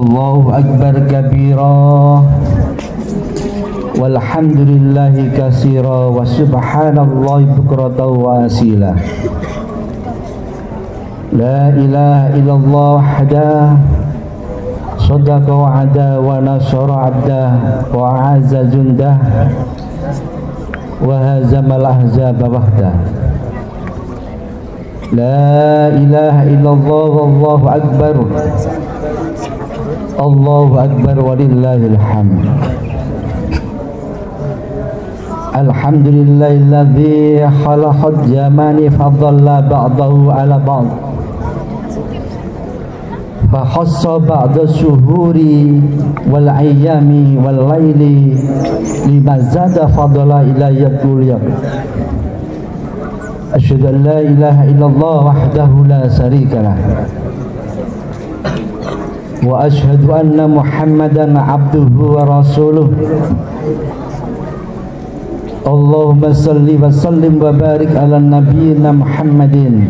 Allahu akbar kabira walhamdulillahi katsira wa subhanallahi bukratan wa asila. La ilaha illallah wahdah sadaqa wa'ada wa nasara 'abdah wa 'azza jundah wa hazamal ahzaba wahdah. La ilaha illallah wallahu akbar. Allahu akbar walillahil hamd. Alhamdulillahilladzi khalaqal zamani fadalla ba'dahu ala ba'd. Fa khassa ba'da syuhuri wal ayyami wal laili lima zada fadala ila yatul yawm. Asyhadu an la ilaha illallah wahdahu la syarika lah. Wa asyhadu anna Muhammadan abduhu wa rasuluh. Allahumma salli wa sallim wa barik ala nabiyyina Muhammadin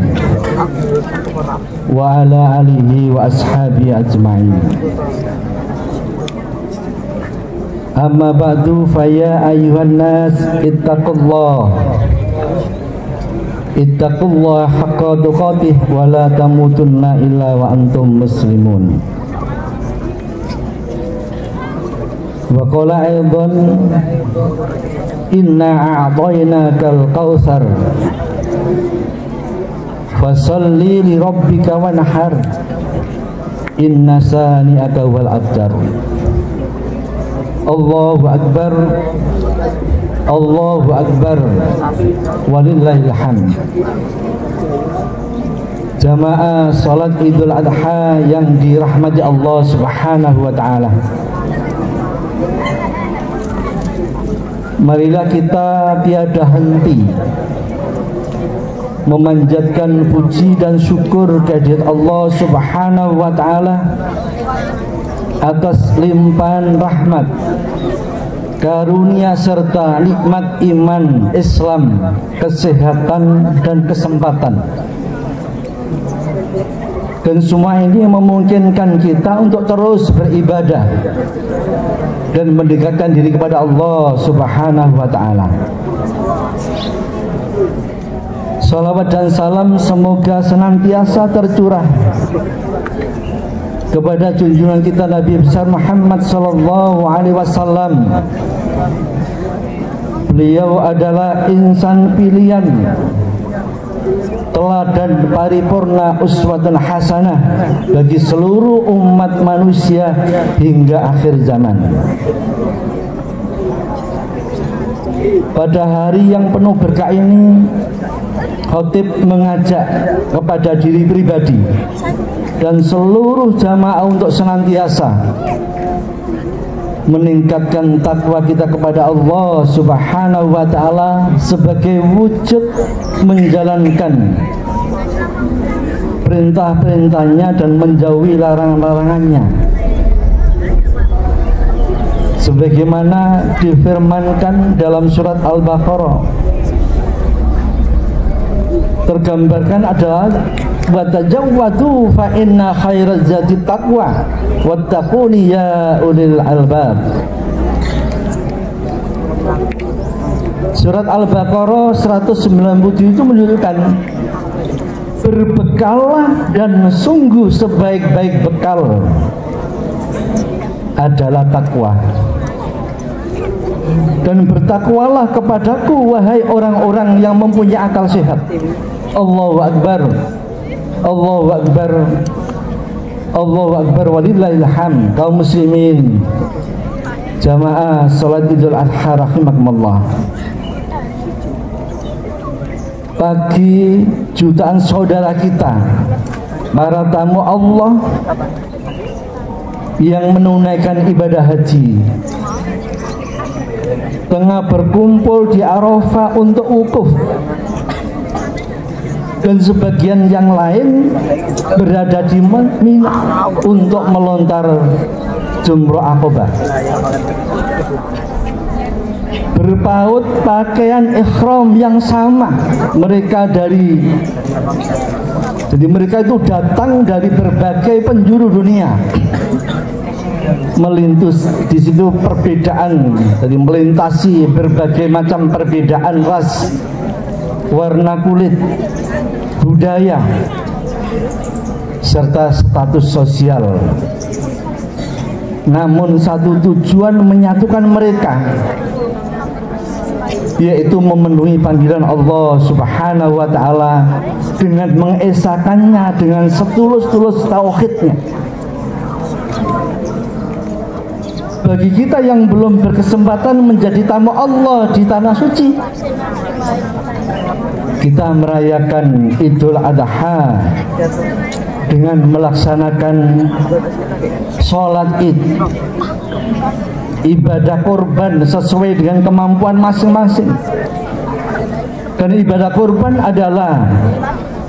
wa ala alihi wa ashabihi ajma'in. Amma ba'du fa ya ayyuhan nas ittaqullaha haqqa tuqatih wa la tamutunna illa wa antum muslimun. Wa qala aidan inna a'tainakal kautsar fasalli li rabbika wanhar inna sani'aka wal abtar. Allahu akbar, Allahu akbar walillahil hamd. Jamaah salat Idul Adha yang dirahmati Allah Subhanahu wa taala. Marilah kita tiada henti memanjatkan puji dan syukur kehadirat Allah Subhanahu wa taala atas limpahan rahmat, karunia serta nikmat iman, Islam, kesehatan dan kesempatan. Dan semua ini memungkinkan kita untuk terus beribadah dan mendekatkan diri kepada Allah Subhanahu wa taala. Salawat dan salam semoga senantiasa tercurah kepada junjungan kita Nabi besar Muhammad sallallahu alaihi wasallam. Beliau adalah insan pilihan, teladan paripurna, uswatun hasanah bagi seluruh umat manusia hingga akhir zaman. Pada hari yang penuh berkah ini, khatib mengajak kepada diri pribadi dan seluruh jamaah untuk senantiasa meningkatkan takwa kita kepada Allah Subhanahu wa taala sebagai wujud menjalankan perintah-perintahnya dan menjauhi larangan-larangannya, sebagaimana difirmankan dalam surat Al-Baqarah. Tergambarkan adalah wa tajawwadu fa inna khairaz zati taqwa wattaquni ya ulil albab. Surat Al-Baqarah 197 itu menunjukkan berbekallah dan sungguh sebaik-baik bekal adalah takwa. Dan bertakwalah kepadaku wahai orang-orang yang mempunyai akal sehat. Allahu akbar, Allahu akbar, Allahu akbar walillahil hamd. Kaum muslimin, jamaah salat Idul Adha rahimakumullah. Bagi jutaan saudara kita, para tamu Allah yang menunaikan ibadah haji, tengah berkumpul di Arafah untuk wukuf, dan sebagian yang lain berada di Mina untuk melontar jumrah Aqabah. Berpaut pakaian ihram yang sama, mereka itu datang dari berbagai penjuru dunia melintas di situ perbedaan, jadi melintasi berbagai macam perbedaan ras, warna kulit, budaya, serta status sosial. Namun satu tujuan menyatukan mereka, yaitu memenuhi panggilan Allah Subhanahu wa ta'ala dengan mengesakannya dengan setulus-tulus tauhidnya. Bagi kita yang belum berkesempatan menjadi tamu Allah di tanah suci, kita merayakan Idul Adha dengan melaksanakan sholat id, ibadah kurban sesuai dengan kemampuan masing-masing. Dan ibadah kurban adalah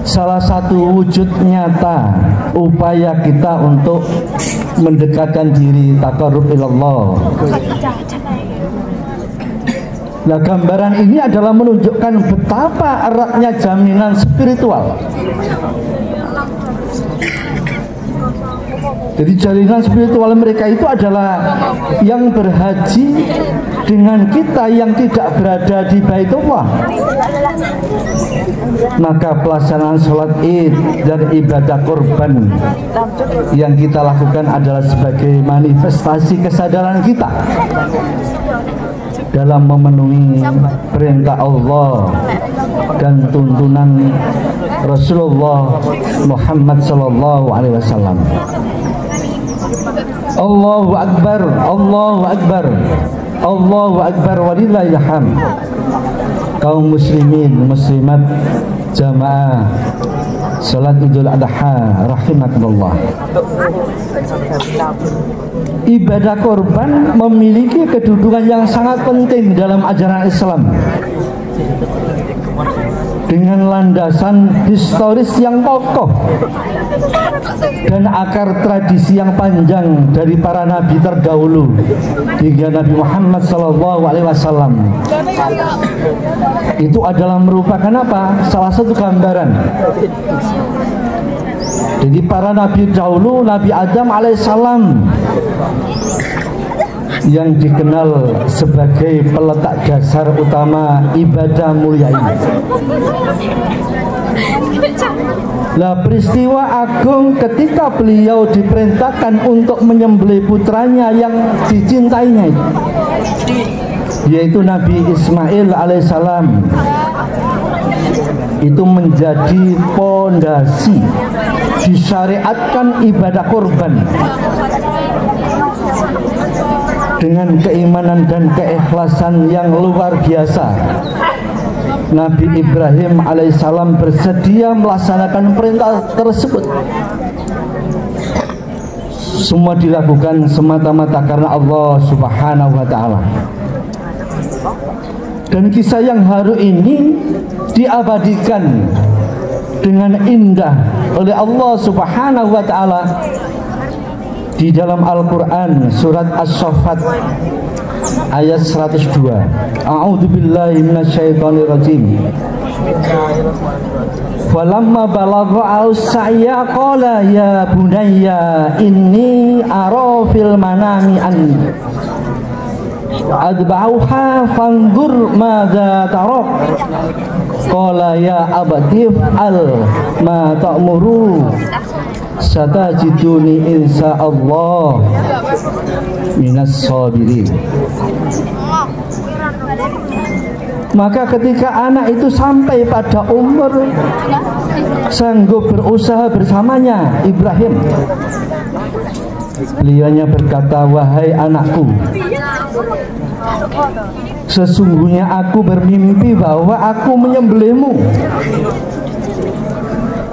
salah satu wujud nyata upaya kita untuk mendekatkan diri taqarrub ilallah. Nah, gambaran ini adalah menunjukkan betapa eratnya jaminan spiritual. Jadi jalinan spiritual mereka itu adalah yang berhaji dengan kita yang tidak berada di Baitullah. Maka pelaksanaan sholat id dan ibadah kurban yang kita lakukan adalah sebagai manifestasi kesadaran kita dalam memenuhi perintah Allah dan tuntunan Rasulullah Muhammad sallallahu alaihi wasallam. Allahu akbar, Allahu akbar, Allahu akbar, walillahil hamd. Kaum muslimin muslimat jamaah salat Idul Adha rahimakumullah. Ibadah korban memiliki kedudukan yang sangat penting dalam ajaran Islam, dengan landasan historis yang kokoh dan akar tradisi yang panjang dari para nabi terdahulu hingga Nabi Muhammad SAW. Itu adalah merupakan apa? Salah satu gambaran. Jadi para nabi dahulu, Nabi Adam alaihissalam yang dikenal sebagai peletak dasar utama ibadah mulia ini. Lah, peristiwa agung ketika beliau diperintahkan untuk menyembelih putranya yang dicintainya itu, yaitu Nabi Ismail alaihissalam, itu menjadi pondasi disyariatkan ibadah kurban dengan keimanan dan keikhlasan yang luar biasa. Nabi Ibrahim alaihissalam bersedia melaksanakan perintah tersebut. Semua dilakukan semata-mata karena Allah Subhanahu wa ta'ala. Dan kisah yang haru ini diabadikan dengan indah oleh Allah Subhanahu wa ta'ala di dalam Al-Quran surat As-Saffat ayat 102. A'udzu billahi minasyaitonir rajim. Falamma balagha as-sa'ya qala ya bunayya inni ara fil manami an adba'uha fanzur madza tarak. Qala ya abati al ma ta'muru satajiduni insyaallah minas sabirin. Maka ketika anak itu sampai pada umur sanggup berusaha bersamanya Ibrahim, beliaunya berkata, wahai anakku, sesungguhnya aku bermimpi bahwa aku menyembelihmu.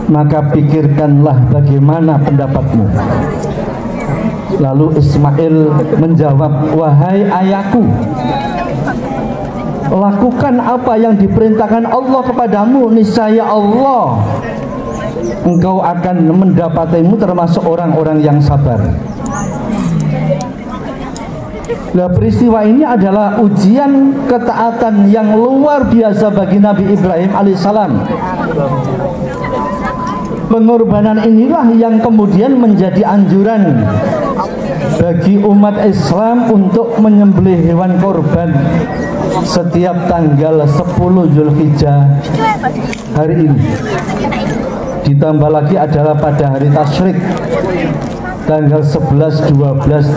Maka pikirkanlah bagaimana pendapatmu. Lalu Ismail menjawab, wahai ayahku, lakukan apa yang diperintahkan Allah kepadamu, niscaya Allah engkau akan mendapatimu termasuk orang-orang yang sabar. Nah, peristiwa ini adalah ujian ketaatan yang luar biasa bagi Nabi Ibrahim alaihissalam. Pengorbanan inilah yang kemudian menjadi anjuran bagi umat Islam untuk menyembelih hewan korban setiap tanggal 10 Zulhijjah hari ini. Ditambah lagi adalah pada hari tasyrik tanggal 11, 12,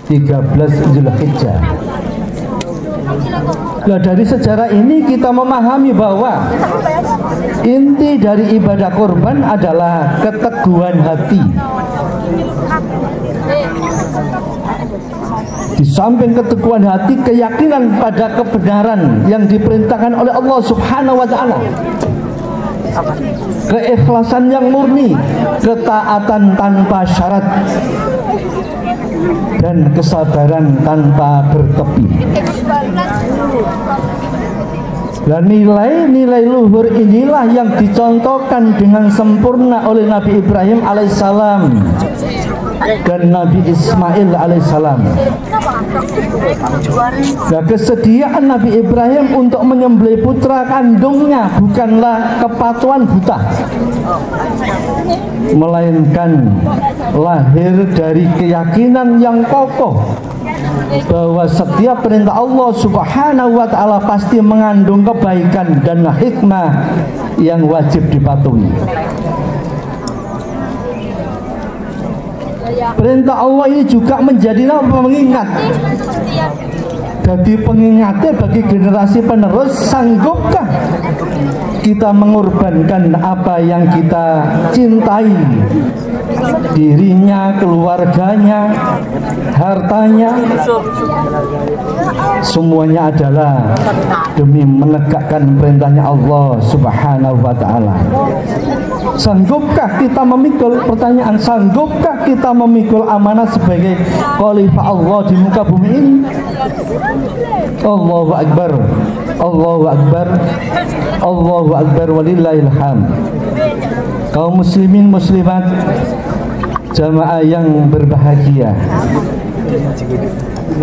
13 Zulhijjah. Nah, dari sejarah ini kita memahami bahwa inti dari ibadah korban adalah keteguhan hati. Di samping keteguhan hati, keyakinan pada kebenaran yang diperintahkan oleh Allah Subhanahu wa Ta'ala, keikhlasan yang murni, ketaatan tanpa syarat, dan kesabaran tanpa bertepi. Dan nilai-nilai luhur inilah yang dicontohkan dengan sempurna oleh Nabi Ibrahim alaihissalam dan Nabi Ismail alaihissalam. Nah, kesediaan Nabi Ibrahim untuk menyembelih putra kandungnya bukanlah kepatuhan buta, melainkan lahir dari keyakinan yang kokoh bahwa setiap perintah Allah Subhanahu wa Ta'ala pasti mengandung kebaikan dan hikmah yang wajib dipatuhi. Perintah Allah ini juga menjadi pengingat. Jadi pengingatnya bagi generasi penerus, sanggupkah kita mengorbankan apa yang kita cintai, dirinya, keluarganya, hartanya, semuanya adalah demi menegakkan perintahnya Allah Subhanahu wa Ta'ala. Sanggupkah kita memikul, pertanyaan, sanggupkah kita memikul amanah sebagai khalifah Allah di muka bumi ini? Allahu Akbar, Allahu Akbar, Allahu Akbar, walillahil hamd. Kaum muslimin muslimat, jamaah yang berbahagia,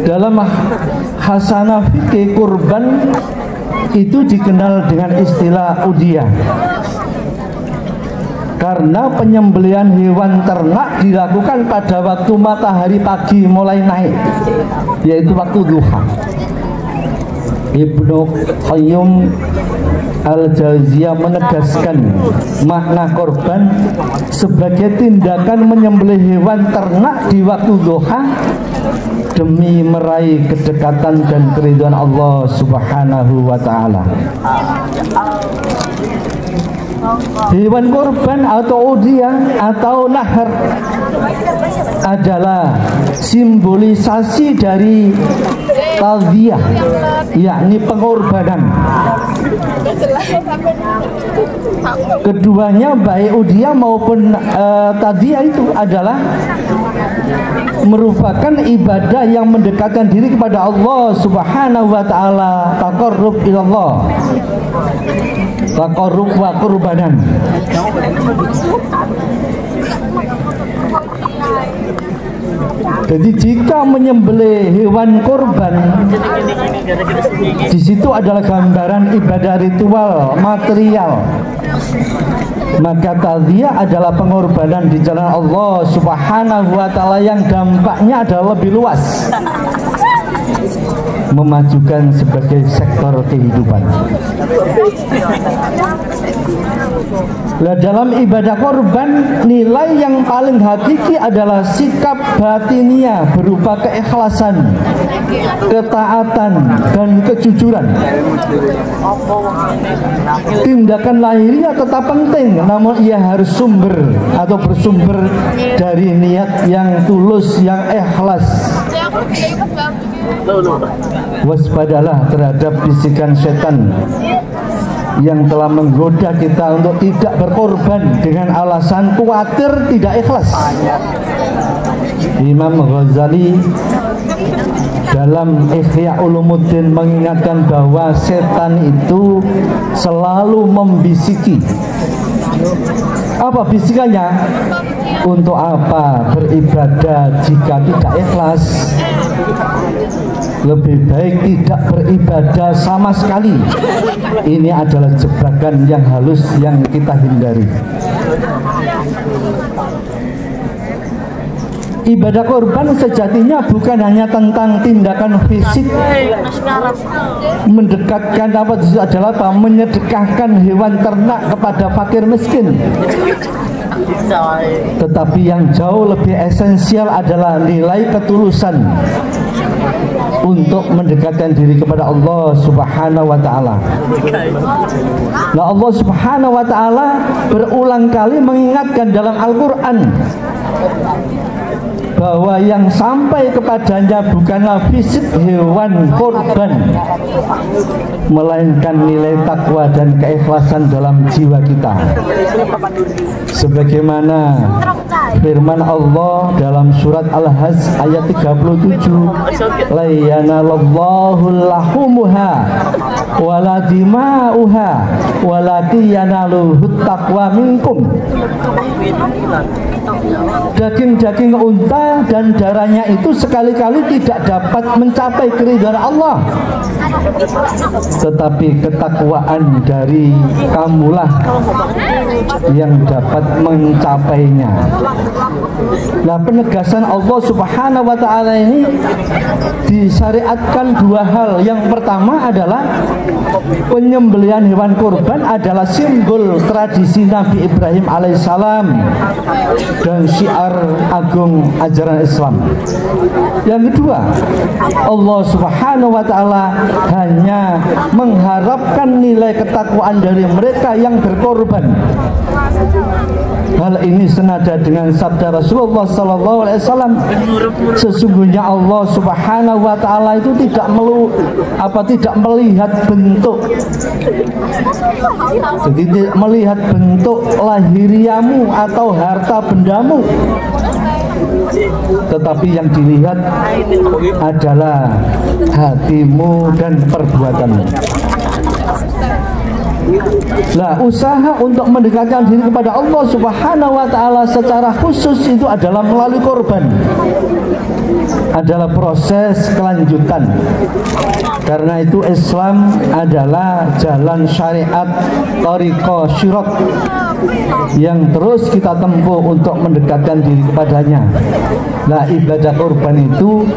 dalam khasanah fikih kurban itu dikenal dengan istilah udhiyah, karena penyembelihan hewan ternak dilakukan pada waktu matahari pagi mulai naik, yaitu waktu duha. Ibnu Qayyim Al-Jauziyah menegaskan makna korban sebagai tindakan menyembelih hewan ternak di waktu duha demi meraih kedekatan dan keridhaan Allah Subhanahu wa Ta'ala. Hewan korban atau udhiyah atau nahar adalah simbolisasi dari tadhiyah, yakni pengorbanan. Keduanya baik udhiyah maupun tadhiyah itu adalah merupakan ibadah yang mendekatkan diri kepada Allah Subhanahu wa Ta'ala, taqarrub ilallah, taqarrub wa qurbanan. Jadi jika menyembelih hewan korban, di situ adalah gambaran ibadah ritual material, maka tadhiyah adalah pengorbanan di jalan Allah Subhanahu wa Ta'ala yang dampaknya adalah lebih luas, memajukan sebagai sektor kehidupan. Nah, dalam ibadah korban, nilai yang paling hakiki adalah sikap batiniah berupa keikhlasan, ketaatan, dan kejujuran. Tindakan lahiriah tetap penting, namun ia harus bersumber dari niat yang tulus, yang ikhlas. Waspadalah terhadap bisikan setan yang telah menggoda kita untuk tidak berkorban dengan alasan khawatir tidak ikhlas. Imam Ghazali dalam Ihya Ulumuddin mengingatkan bahwa setan itu selalu membisiki. Apa bisikannya? Untuk apa beribadah jika tidak ikhlas? Lebih baik tidak beribadah sama sekali. Ini adalah jebakan yang halus yang kita hindari. Ibadah kurban sejatinya bukan hanya tentang tindakan fisik, mendekatkan apa itu adalah apa? Menyedekahkan hewan ternak kepada fakir miskin. Tetapi yang jauh lebih esensial adalah nilai ketulusan untuk mendekatkan diri kepada Allah Subhanahu wa taala. Nah, Allah Subhanahu wa taala berulang kali mengingatkan dalam Al-Qur'an bahwa yang sampai kepadanya bukanlah fisik hewan korban, melainkan nilai takwa dan keikhlasan dalam jiwa kita. Sebagaimana firman Allah dalam surat Al-Hajj ayat 37, la yanalallahu lahumuha wala dima'uha walakin yanaluhut taqwa minkum. Daging-daging unta dan darahnya itu sekali-kali tidak dapat mencapai keridhaan Allah, tetapi ketakwaan dari kamulah yang dapat mencapainya. Nah, penegasan Allah Subhanahu wa taala ini disyariatkan dua hal. Yang pertama adalah penyembelihan hewan kurban adalah simbol tradisi Nabi Ibrahim alaihissalam dan syiar agung ajaran Islam. Yang kedua, Allah Subhanahu wa taala hanya mengharapkan nilai ketakwaan dari mereka yang berkorban. Hal ini senada dengan sabda Rasulullah sallallahu alaihi wasallam, sesungguhnya Allah Subhanahu wa taala itu tidak melihat bentuk. Jadi tidak melihat bentuk lahiriamu atau harta bendamu, tetapi yang dilihat adalah hatimu dan perbuatanmu. Nah, usaha untuk mendekatkan diri kepada Allah Subhanahu wa taala secara khusus itu adalah melalui korban. Adalah proses kelanjutan. Karena itu Islam adalah jalan syariat, thariqah syirat yang terus kita tempuh untuk mendekatkan diri kepadanya. Nah, ibadah kurban itu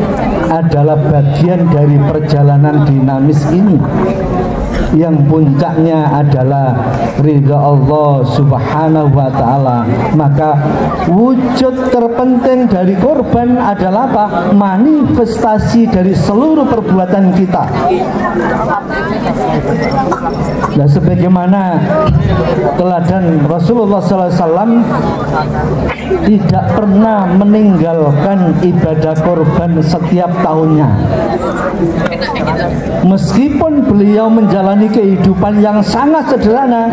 adalah bagian dari perjalanan dinamis ini, yang puncaknya adalah ridha Allah Subhanahu wa taala. Maka wujud terpenting dari korban adalah apa? Manifestasi dari seluruh perbuatan kita. Nah, sebagaimana teladan Rasulullah SAW tidak pernah meninggalkan ibadah korban setiap tahunnya. Meskipun beliau menjalani kehidupan yang sangat sederhana,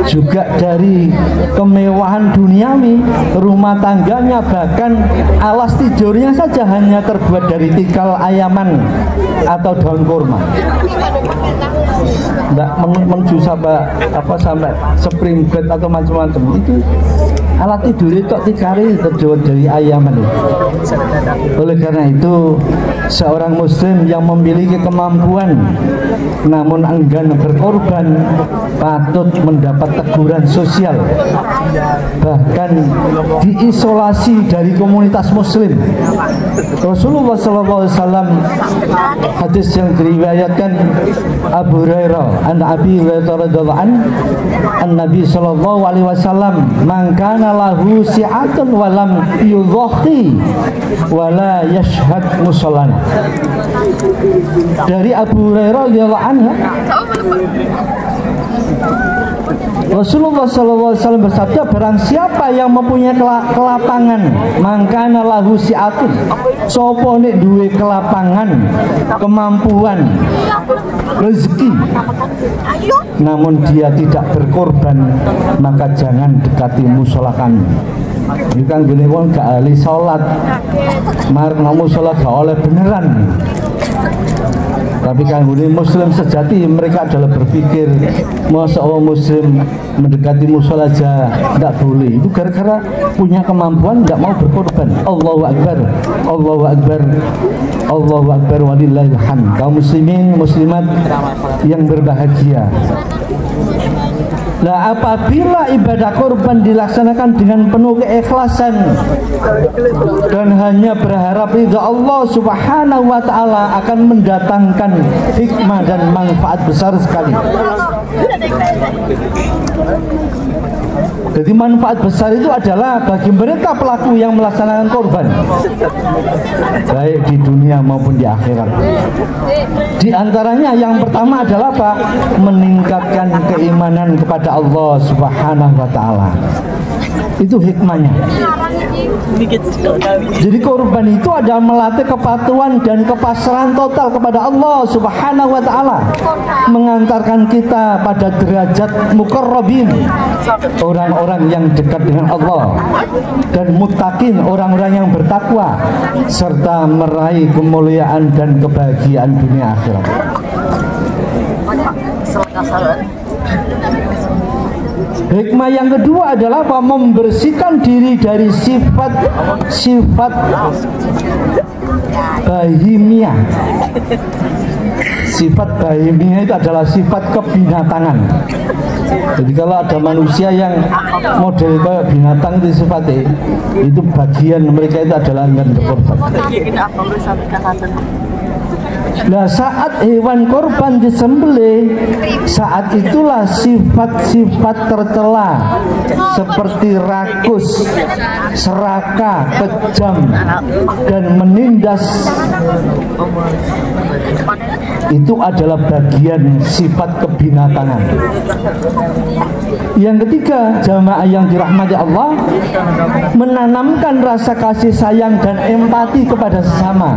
juga dari kemewahan duniawi, rumah tangganya bahkan alas tidurnya saja hanya terbuat dari tikal ayaman atau daun kurma. Tidak menuju sampai spring bed atau macam-macam. Itu alat tidur itu tikari terbuat dari ayaman. Oleh karena itu, seorang muslim yang memiliki kemampuan namun enggan berkorban patut mendapat teguran sosial, bahkan diisolasi dari komunitas muslim. Rasulullah SAW, hadis yang diriwayatkan Abu Hurairah an Abi Hurairah radhiyallahu an Nabi sallallahu alaihi wasallam, man kana lahu si'atun wa lam yudhahi wa la yashhad musallan. Dari Abu Hurairah radhiyallahu anhu, Rasulullah SAW bersabda, barang siapa yang mempunyai kelapangan, mangkana lahu si'atun, sopo nek duwe kelapangan, kemampuan, rezeki, namun dia tidak berkorban, maka jangan dekati musola kami. Ini kan gini pun gak ahli sholat, marah musola gak oleh beneran. Tapi kan ini muslim sejati, mereka adalah berpikir masa orang muslim mendekati musola aja tidak boleh. Itu gara-gara punya kemampuan tidak mau berkorban. Allahu Akbar, Allahu Akbar, Allahu Akbar, walillahil hamd. Kaum muslimin muslimat yang berbahagia. Nah, apabila ibadah kurban dilaksanakan dengan penuh keikhlasan dan hanya berharap ridha Allah Subhanahu wa taala, akan mendatangkan hikmah dan manfaat besar sekali. Jadi manfaat besar itu adalah bagi mereka pelaku yang melaksanakan kurban, baik di dunia maupun di akhirat. Di antaranya yang pertama adalah apa? Meningkatkan keimanan kepada Allah Subhanahu wa taala. Itu hikmahnya. Jadi kurban itu adalah melatih kepatuhan dan kepasrahan total kepada Allah Subhanahu wa taala, mengantarkan kita pada derajat muqarrabin, orang-orang yang dekat dengan Allah, dan muttaqin, orang-orang yang bertakwa, serta meraih kemuliaan dan kebahagiaan dunia akhirat. Hikmah yang kedua adalah apa? Membersihkan diri dari sifat bahimia. Sifat bahimia itu adalah sifat kebinatangan. Jadi kalau ada manusia yang model kayak binatang itu sifatnya, itu bagian mereka itu adalah enggan berkorban. Nah, saat hewan korban disembelih, saat itulah sifat-sifat tercela seperti rakus, serakah, kejam, dan menindas itu adalah bagian sifat kebinatangan. Yang ketiga, jamaah yang dirahmati Allah, menanamkan rasa kasih sayang dan empati kepada sesama.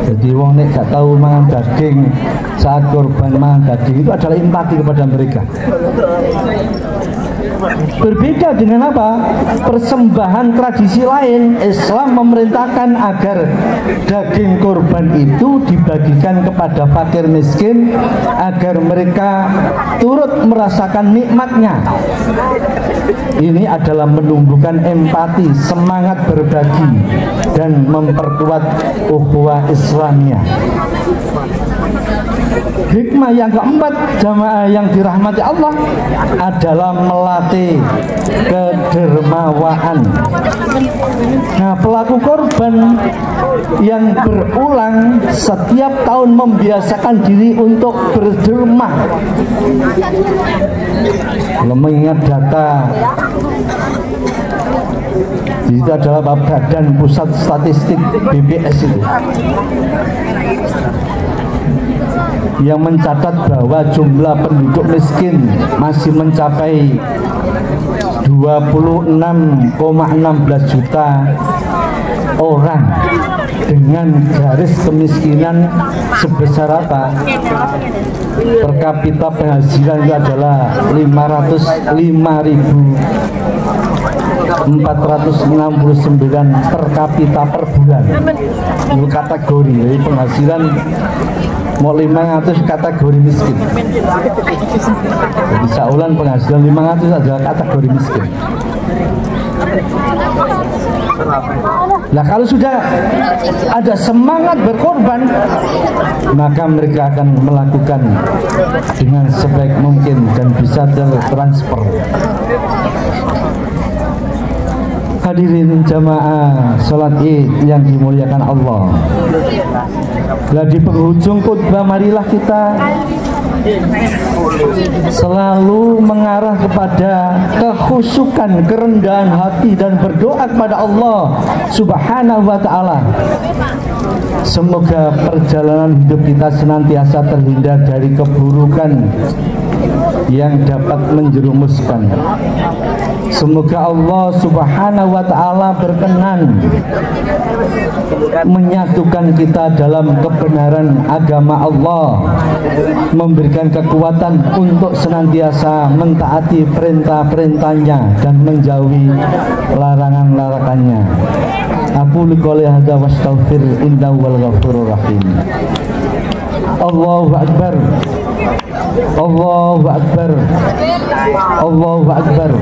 Jadi wong nek gak tahu mangan daging, saat korban mangan daging, itu adalah empati kepada mereka. Berbeda dengan apa? Persembahan tradisi lain, Islam memerintahkan agar daging korban itu dibagikan kepada fakir miskin agar mereka turut merasakan nikmatnya. Ini adalah menumbuhkan empati, semangat berbagi, dan memperkuat ukhuwah Islamiyah. Hikmah yang keempat, jamaah yang dirahmati Allah, adalah melatih kedermawaan. Nah, pelaku korban yang berulang setiap tahun membiasakan diri untuk berderma. Kalau mengingat data itu adalah Badan Pusat Statistik BPS itu yang mencatat bahwa jumlah penduduk miskin masih mencapai 26,16 juta orang dengan garis kemiskinan sebesar apa? Per kapita penghasilan itu adalah 505.469 per kapita per bulan. Itu kategori, jadi penghasilan mau 500 kategori miskin. Jadi saulan penghasilan 500 adalah kategori miskin. Nah, kalau sudah ada semangat berkorban, maka mereka akan melakukan dengan sebaik mungkin dan bisa tertransfer. Hadirin jamaah sholat Id yang dimuliakan Allah. Nah, di penghujung khutbah marilah kita selalu mengarah kepada kekhusyukan, kerendahan hati, dan berdoa kepada Allah Subhanahu wa ta'ala. Semoga perjalanan hidup kita senantiasa terhindar dari keburukan yang dapat menjerumuskan. Semoga Allah Subhanahu wa ta'ala berkenan menyatukan kita dalam kebenaran agama Allah, memberikan kekuatan untuk senantiasa mentaati perintah-perintahnya dan menjauhi larangan-larangannya. Aku qouli hadza wastaghfir innahu wal ghafurur rahim. Allahu akbar. Allahu akbar. Allahu akbar.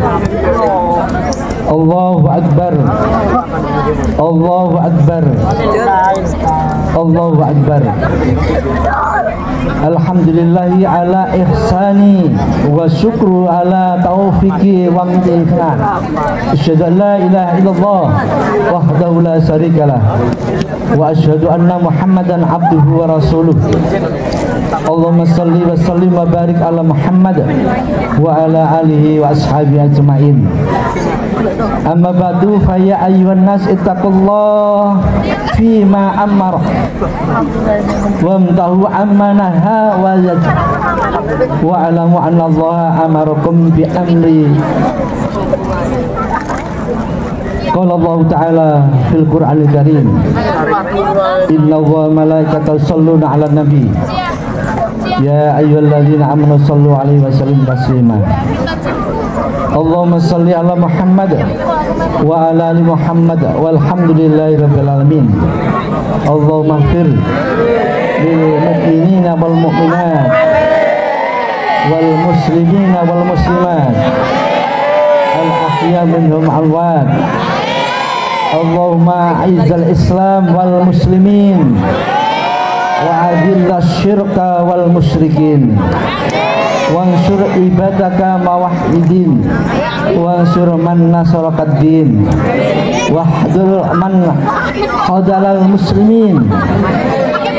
Allahu akbar. Allahu akbar. Allahu akbar. Alhamdulillah. Alhamdulillahi ala ihsani wa syukru ala taufiqi wa imtihan. Asyhadu an la ilaha illallah wahdahu la syarikalah wa asyhadu anna Muhammadan abduhu wa rasuluh. Allahumma salli wa sallim wa barik ala Muhammad wa ala alihi wa ashabihi ajma'in. Amma ba'du fa ya ayyuhan nas ittaqullah fima amara wamtahu amma naha wa zajr wa alamu anna Allah amarakum bi amri. Qala Allah Ta'ala fil Qur'anil Karim, inna Allaha malaikatahu yusholluna 'alan nabi ya ayyuhalladzina amanu shallu 'alaihi wa sallimu taslima. Allahumma shalli ala Muhammad wa ala ali Muhammad walhamdulillahi rabbil alamin. Allahumma ighfir lil mu'minina wal mu'minat wal muslimina wal muslimat al ahya minhum al-amwat. Allahumma a'izzal islam wal muslimin wa adillas syirka wal musyrikin wansur ibadaka mawahidin wansur man nasaraqad din wahdul man khadalal muslimin.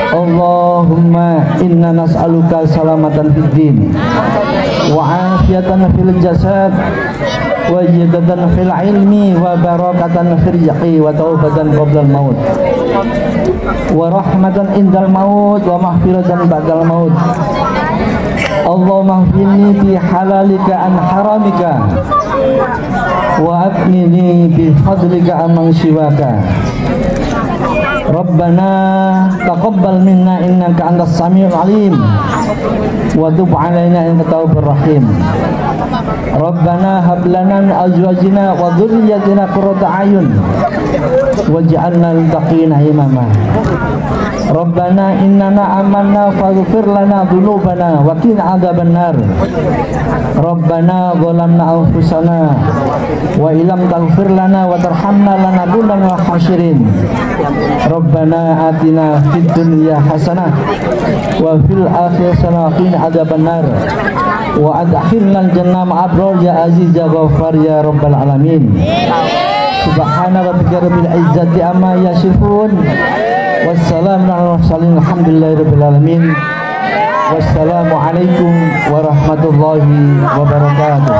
Allahumma inna nas'aluka salamatan fid din wa afiyatan fil jasad wa jidatan fil ilmi wa barakatan fil rizqi wa taubatan qabla al maut wa rahmatan indal maut wa maghfiratan ba'dal maut. Allahumma hdini bi halalika an haramika wa abnini bi fadlika amman siwaka. Rabbana taqabbal minna innaka antas samiul alim wa tub alaina innaka tawwabur rahim. Rabbana hab lana min azwajina wa dhurriyyatina qurrata a'yun waj'alna lil muttaqina imama. Rabbana innana amanna faghfir lana dhunubana wa qina adzabannar. Rabbana zalamna anfusana wa illam taghfir lana wa tarhamna lanakunanna minal khasirin. Rabbana atina fid dunya hasanah wa fil akhirati hasanah wa qina adzabannar wa adkhilna al-jannah ma'al abrar ya aziz ya ghaffar ya rabbal alamin. Subhana rabbika rabbil izzati amma yasifun wassalamu ala mursalin alhamdulillahi rabbil alamin. Wassalamu alaikum warahmatullahi wabarakatuh.